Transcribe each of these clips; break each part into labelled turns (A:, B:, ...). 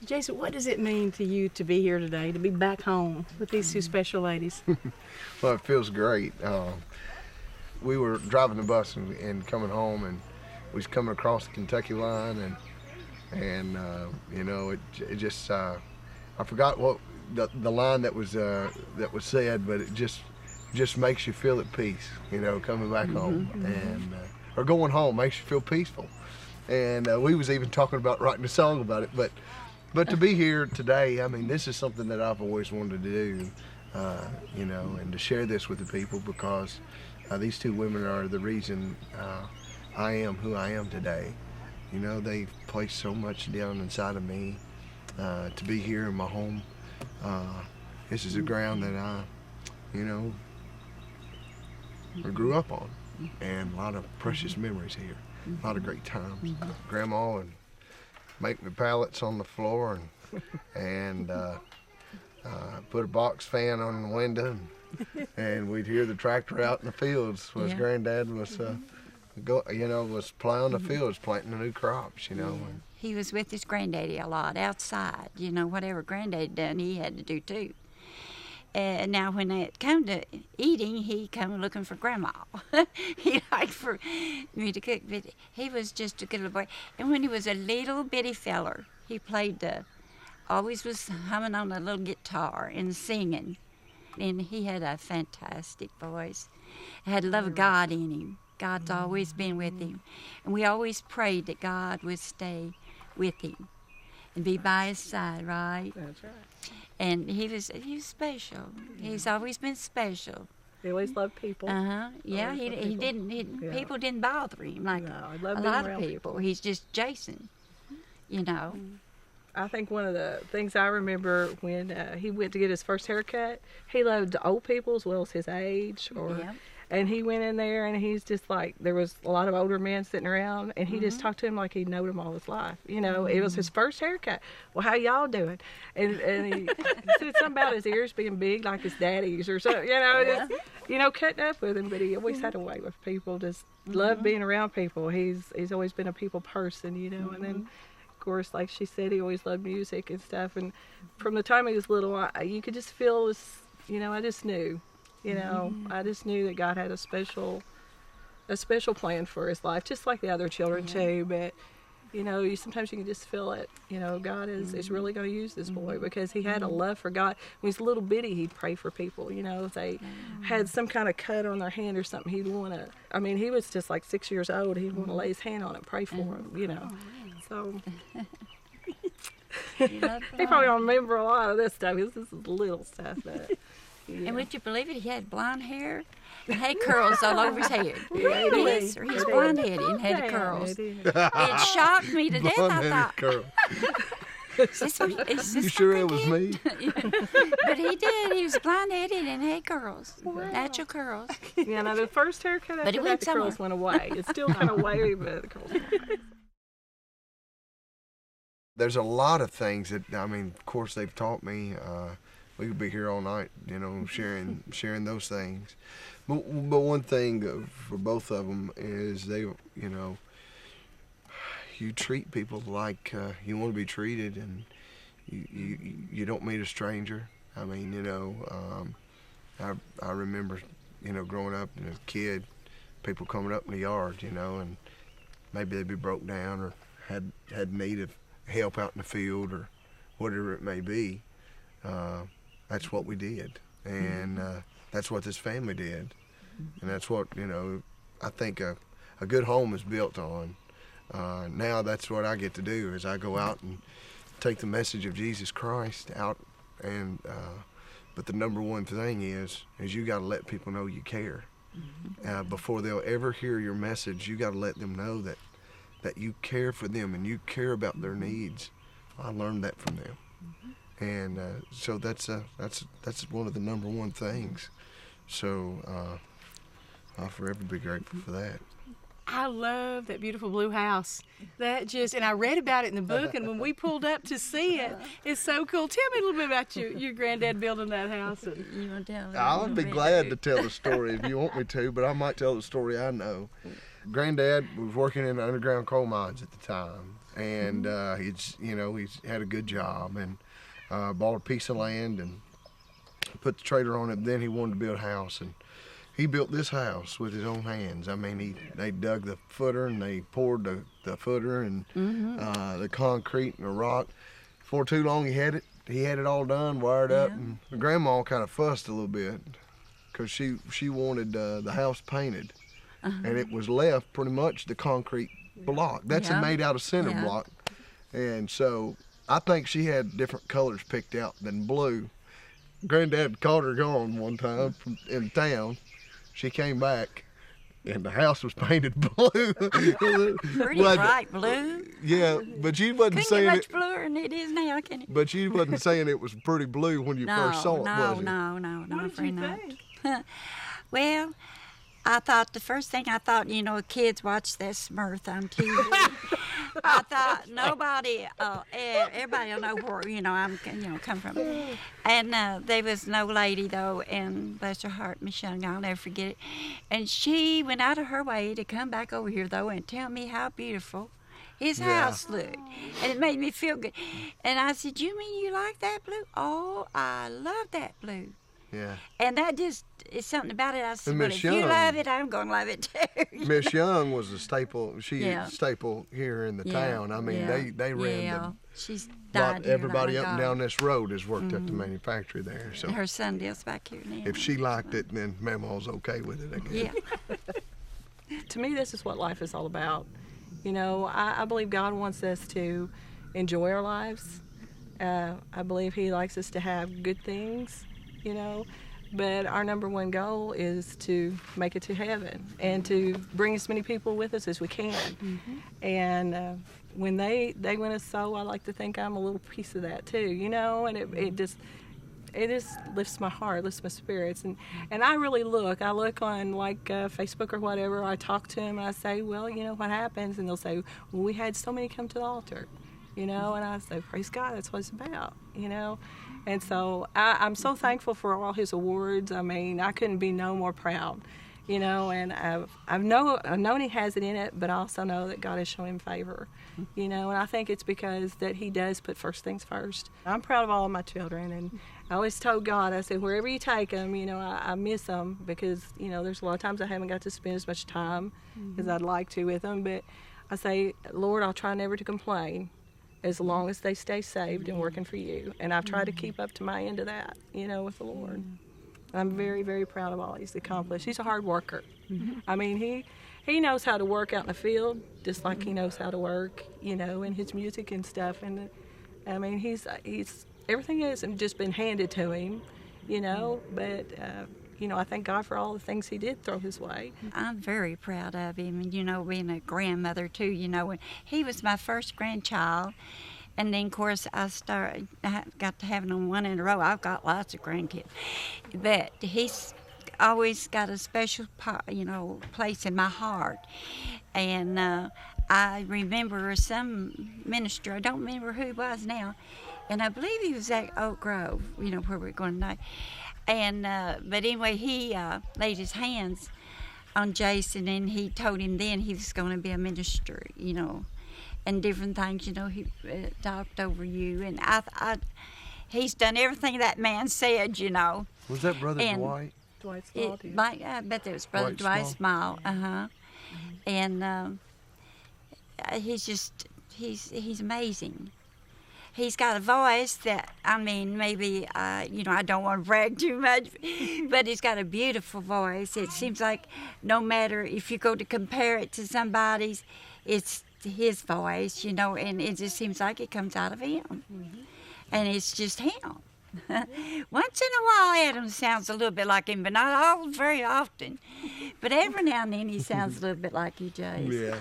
A: Jason, what does it mean to you to be here today, to be back home with these two special ladies?
B: Well, it feels great. We were driving the bus and coming home, and we was coming across the Kentucky line, and you know, it just I forgot what the line that was said, but it just makes you feel at peace. You know, coming back home and or going home makes you feel peaceful. And we was even talking about writing a song about it, but to be here today, I mean, this is something that I've always wanted to do, you know, and to share this with the people, because these two women are the reason I am who I am today. You know, they've placed so much down inside of me to be here in my home. This is the ground that I, you know, I grew up on, and a lot of precious memories here, a lot of great times. Grandma would make me pallets on the floor and put a box fan on the window, and we'd hear the tractor out in the fields as Granddad was, was plowing the fields, planting the new crops, you know.
C: He was with his granddaddy a lot outside. You know, whatever Granddad done, he had to do too. And now when it come to eating, he come looking for Grandma. He liked for me to cook, but he was just a good little boy. And when he was a little bitty feller, he played always was humming on a little guitar and singing. And he had a fantastic voice. Had love of God in him. God's always been with him. And we always prayed that God would stay with him and be by his side, right?
A: That's right.
C: And he was special. He's always been special.
A: He always loved people.
C: Yeah, he didn't. People didn't bother him like a lot of people. He's just Jason, you know.
A: I think one of the things I remember when he went to get his first haircut, he loved old people as well as his age. And he went in there, and he's just like, there was a lot of older men sitting around, and he just talked to him like he'd known him all his life. You know, it was his first haircut. Well, how y'all doing? And he said something about his ears being big like his daddy's or something, you know, just, you know, cutting up with him. But he always had a way with people, just loved being around people. He's always been a people person, you know, and then, of course, like she said, he always loved music and stuff. And from the time he was little, you could just feel this, you know, I just knew. You know, I just knew that God had a special plan for his life, just like the other children too. But you know, sometimes you can just feel it. You know, God is really going to use this boy because he had a love for God. When he was a little bitty, he'd pray for people. You know, if they had some kind of cut on their hand or something, he'd want to. I mean, he was just like 6 years old. He'd want to lay his hand on it, pray for him. You know, so. He probably don't remember a lot of this stuff. This is little stuff, but. Yeah.
C: And would you believe it? He had blonde hair and had curls all over his head.
A: Yeah,
C: He's blonde-headed and had the curls. It shocked me to death. I thought, is this
B: you sure it was
C: kid?
B: me?
C: But he did. He was blonde-headed and had curls, natural curls.
A: Yeah, now the first haircut after that, the curls went away. It's still kind of wavy, but the curls went away.
B: There's a lot of things that, I mean, of course, they've taught me. We could be here all night, you know, sharing those things. But one thing for both of them is they, you know, you treat people like you want to be treated, and you don't meet a stranger. I mean, you know, I remember, you know, growing up as a kid, people coming up in the yard, you know, and maybe they'd be broke down or had need of help out in the field or whatever it may be. That's what we did, and that's what this family did, and that's what, you know, I think a good home is built on. Now that's what I get to do, is I go out and take the message of Jesus Christ out, and but the number one thing is you got to let people know you care. Before they'll ever hear your message, you got to let them know that you care for them and you care about their needs. I learned that from them. And so that's one of the number one things. So I'll forever be grateful for that.
A: I love that beautiful blue house. And I read about it in the book, and when we pulled up to see it, it's so cool. Tell me a little bit about your granddad building that house.
C: You want to tell?
B: I'll be glad to tell the story if you want me to, but I might tell the story I know. Granddad was working in underground coal mines at the time, and he's had a good job and bought a piece of land and put the trailer on it. Then he wanted to build a house, and he built this house with his own hands. I mean, they dug the footer and they poured the footer and the concrete and the rock. Before too long, he had it all done, wired up. And Grandma kind of fussed a little bit because she wanted the house painted, and it was left pretty much the concrete block. That's made out of cinder block, and so I think she had different colors picked out than blue. Granddad caught her gone one time in town. She came back, and the house was painted blue.
C: Pretty bright blue.
B: Yeah, but she wasn't saying
C: much bluer than it is now, can it?
B: But she wasn't saying it was pretty blue when you first saw it, was it?
C: No,
A: What did you think?
C: Well, the first thing I thought, kids watch that Smurf on TV. I thought nobody, everybody will know where, I'm, come from. And there was no lady though, and bless her heart, Miss Young, I'll never forget it. And she went out of her way to come back over here though and tell me how beautiful his house looked. And it made me feel good. And I said, you mean you like that blue? Oh, I love that blue.
B: Yeah.
C: And that just is something about it. I said, well, if
B: Young,
C: you love it, I'm going to love it too.
B: Miss Young was a staple. She's a staple here in the town. I mean, they ran
C: She's died
B: everybody up and down this road has worked at the manufactory there. So
C: her son lives back here now.
B: If she liked it, then Mamaw's okay with it, I guess.
C: Yeah.
A: To me, this is what life is all about. I believe God wants us to enjoy our lives. I believe He likes us to have good things. But our number one goal is to make it to heaven and to bring as many people with us as we can. And when they win us soul, I like to think I'm a little piece of that too, and it just lifts my heart, lifts my spirits. And I really look on like Facebook or whatever. I talk to them and I say, well, what happens? And they'll say, well, we had so many come to the altar, and I say, praise God, that's what it's about, And so I'm so thankful for all his awards. I mean, I couldn't be no more proud, and I've known he has it in it, but I also know that God has shown him favor, and I think it's because that he does put first things first. I'm proud of all of my children, and I always told God, I said, wherever you take them, I miss them because, there's a lot of times I haven't got to spend as much time as I'd like to with them, but I say, Lord, I'll try never to complain, as long as they stay saved and working for you. And I've tried to keep up to my end of that, with the Lord. I'm very, very proud of all he's accomplished. He's a hard worker. I mean, he knows how to work out in the field, just like he knows how to work, in his music and stuff. And I mean, he's everything hasn't just been handed to him, but I thank God for all the things he did throw his way.
C: I'm very proud of him, and being a grandmother too. When he was my first grandchild, and then of course I got to having them one in a row. I've got lots of grandkids, but he's always got a special place in my heart. And I remember some minister. I don't remember who he was now, and I believe he was at Oak Grove. Where we're going tonight. And but anyway, he laid his hands on Jason, and he told him then he was going to be a minister, and different things. He talked over you, and he's done everything that man said.
B: Was that Brother Dwight?
A: Dwight Small.
C: I bet that was Brother Dwight Small. And he's amazing. He's got a voice that, maybe, I don't want to brag too much, but he's got a beautiful voice. It seems like no matter if you go to compare it to somebody's, it's his voice, and it just seems like it comes out of him. And it's just him. Once in a while, Adam sounds a little bit like him, but not very often. But every now and then, he sounds a little bit like you, Jay.
B: Yeah.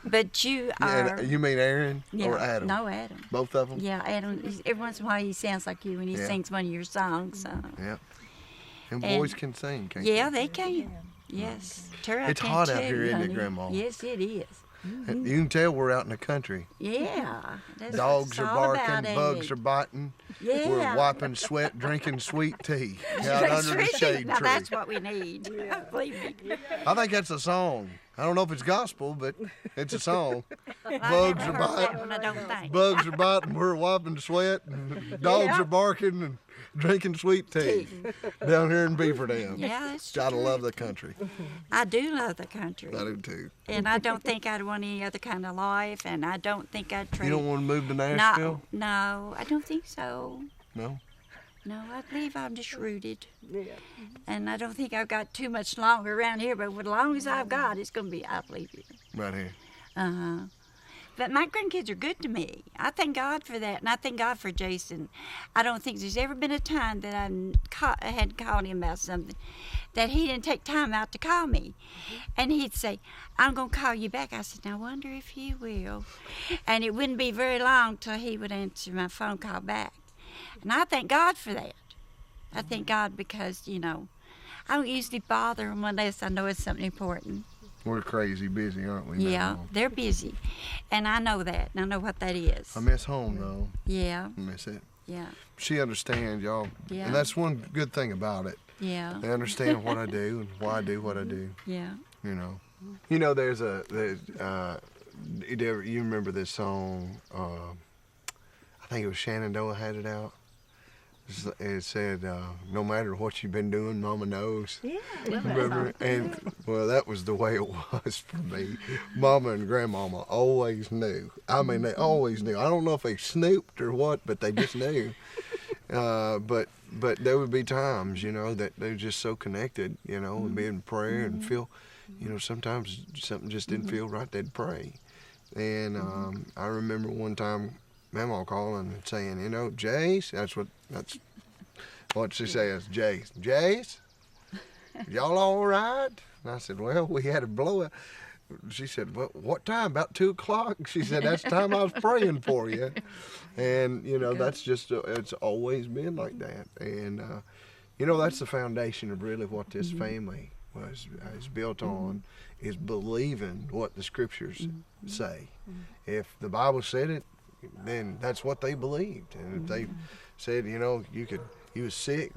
C: But you are.
B: You mean Aaron or Adam?
C: No, Adam.
B: Both of them?
C: Yeah, Adam. Every once in a while, he sounds like you when he sings one of your songs.
B: Yeah. And boys can sing, can't
C: they can. Yes.
B: It's hot out here, isn't it, Grandma?
C: Yes, it is.
B: You can tell we're out in the country.
C: Yeah. That's
B: Dogs
C: what
B: are
C: it's all about,
B: barking, bugs are biting.
C: Yeah.
B: We're wiping sweat, drinking sweet tea out under the shade
C: now
B: tree.
C: that's what we need. Believe me.
B: I think that's a song. I don't know if it's gospel, but it's a song.
C: I
B: Bugs
C: never
B: are
C: heard that
B: biting.
C: one, I don't think.
B: Bugs are biting. We're wiping sweat. And dogs are barking and drinking sweet tea down here in Beaver Dam.
C: Yeah, that's
B: Gotta
C: true.
B: love the country.
C: I do love the country.
B: I do too.
C: And I don't think I'd want any other kind of life, and I don't think I'd trade.
B: You don't want to move to Nashville?
C: No, I don't think so.
B: No?
C: No, I believe I'm just rooted. Yeah. And I don't think I've got too much longer around here, but as long as I've got, it's going to be, I believe it.
B: Right here.
C: Uh-huh. But my grandkids are good to me. I thank God for that, and I thank God for Jason. I don't think there's ever been a time that I had called him about something that he didn't take time out to call me. And he'd say, I'm going to call you back. I said, I wonder if he will. And it wouldn't be very long till he would answer my phone call back. And I thank God for that. I thank God because, I don't usually bother them unless I know it's something important.
B: We're crazy busy, aren't we?
C: Yeah,
B: Mamaw?
C: they're busy. And I know that. And I know what that is.
B: I miss home, though.
C: Yeah,
B: I miss it.
C: yeah,
B: She understands, y'all.
C: Yeah.
B: And that's one good thing about it.
C: yeah,
B: They understand what I do and why I do what I do.
C: yeah.
B: There's you remember this song, I think it was Shenandoah had it out. It said, no matter what you've been doing, Mama knows.
A: Yeah.
B: Remember? And, well, that was the way it was for me. Mama and Grandmama always knew. I mean, they always knew. I don't know if they snooped or what, but they just knew. But there would be times, that they were just so connected, and be in prayer and feel, sometimes something just didn't feel right, they'd pray. And I remember one time Mamaw calling and saying, Jace, that's what she says, Jace. Jace, y'all all right? And I said, well, we had a blowout. She said, well, what time? About 2 o'clock? She said, that's the time I was praying for you. And, that's just, it's always been like that. And, that's the foundation of really what this family is built on, is believing what the scriptures say. If the Bible said it, then that's what they believed. And if they said, you was sick,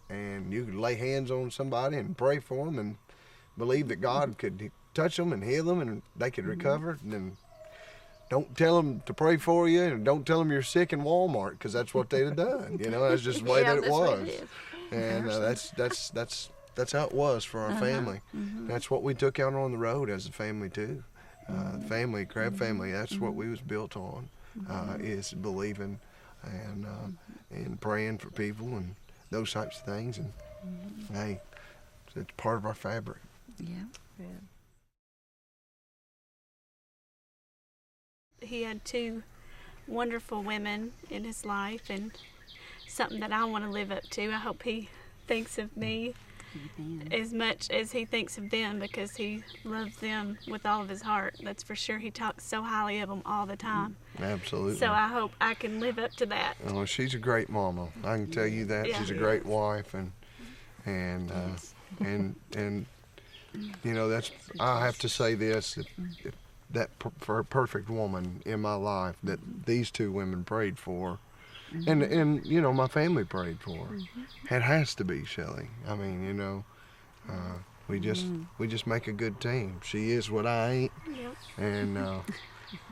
B: and you could lay hands on somebody and pray for them and believe that God could touch them and heal them and they could recover, and then don't tell them to pray for you and don't tell them you're sick in Walmart, because that's what they'd have done. That's just the way that it was. And that's how it was for our family. That's what we took out on the road as a family too. Family, Crabb family, that's what we was built on, is believing and praying for people and those types of things. And hey, it's part of our fabric.
C: Yeah.
D: He had 2 wonderful women in his life, and something that I want to live up to. I hope he thinks of me as much as he thinks of them, because he loves them with all of his heart. That's for sure. He talks so highly of them all the time.
B: Absolutely.
D: So I hope I can live up to that.
B: Oh, she's a great mama. I can tell you that.
D: Yeah.
B: She's a great wife, and that's. I have to say this: if that for a perfect woman in my life that these 2 women prayed for, and my family prayed for, it has to be Shelley. I mean, we just make a good team. She is what I ain't,
D: Yep.
B: and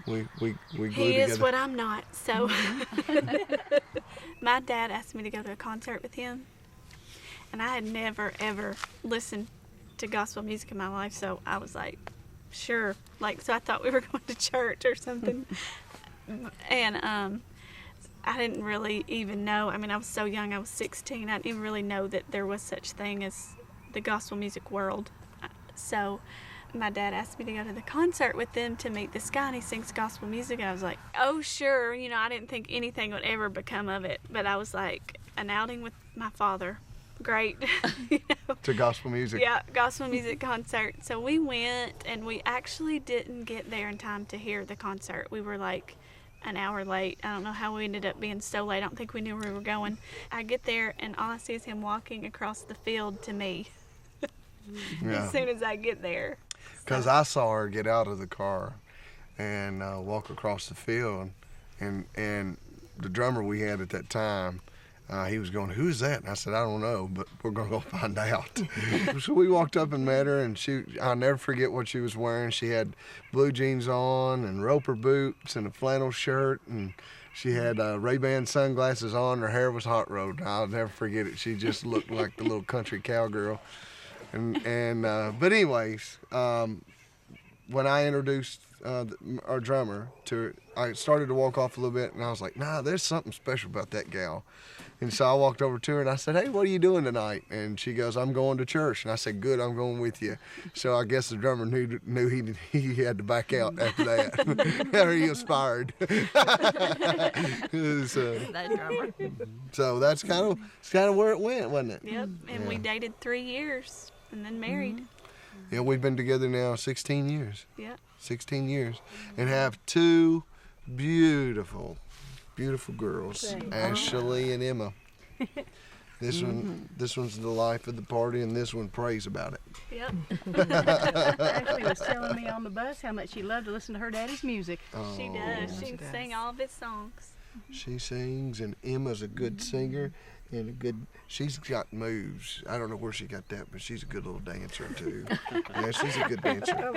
B: we glue
D: He
B: together.
D: is what I'm not. So my dad asked me to go to a concert with him, and I had never ever listened to gospel music in my life. So I was like, sure. So I thought we were going to church or something, and I didn't really even know. I mean, I was so young. I was 16. I didn't even really know that there was such thing as the gospel music world. So my dad asked me to go to the concert with them to meet this guy, and he sings gospel music. And I was like, oh, sure. I didn't think anything would ever become of it. But I was like, an outing with my father. Great.
B: To gospel music.
D: Yeah, gospel music concert. So we went, and we actually didn't get there in time to hear the concert. We were like an hour late. I don't know how we ended up being so late. I don't think we knew where we were going. I get there, and all I see is him walking across the field to me.
B: Yeah.
D: As soon as I get there.
B: Because I saw her get out of the car, and walk across the field, and the drummer we had at that time, he was going, "Who's that?" And I said, "I don't know, but we're going to go find out." So we walked up and met her, and I'll never forget what she was wearing. She had blue jeans on and roper boots and a flannel shirt, and she had Ray-Ban sunglasses on. Her hair was hot rolled. I'll never forget it. She just looked like the little country cowgirl. But anyways, when I introduced our drummer to her, I started to walk off a little bit, and I was like, "Nah, there's something special about that gal." And so I walked over to her and I said, "Hey, what are you doing tonight?" And she goes, "I'm going to church." And I said, "Good, I'm going with you." So I guess the drummer knew he had to back out after that. Or he aspired.
C: That drummer.
B: So that's kind of where it went, wasn't it?
D: Yep. And we dated 3 years and then married.
B: Yeah, we've been together now 16 years.
D: Yep.
B: 16 years. And have 2 beautiful girls, Ashley and Emma. This one's the life of the party, and this one prays about it.
D: Yep.
E: Ashley was telling me on the bus how much she loved to listen to her daddy's music.
D: She does. She can sing all of his songs.
B: She sings, and Emma's a good singer, and she's got moves. I don't know where she got that, but she's a good little dancer too. Yeah, she's a good dancer.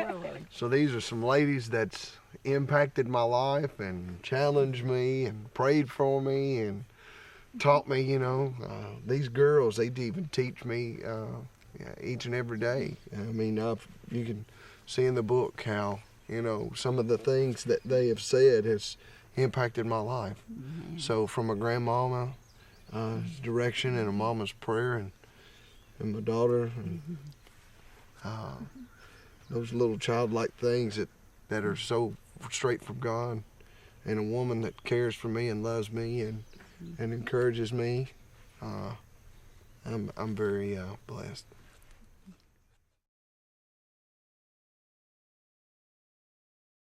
B: So these are some ladies that's impacted my life and challenged me and prayed for me and taught me, these girls, they even teach me each and every day. I mean, you can see in the book how, some of the things that they have said has impacted my life. Mm-hmm. So from a grandmama direction and a mama's prayer and my daughter and those little childlike things that are so straight from God, and a woman that cares for me and loves me and encourages me. I'm very blessed.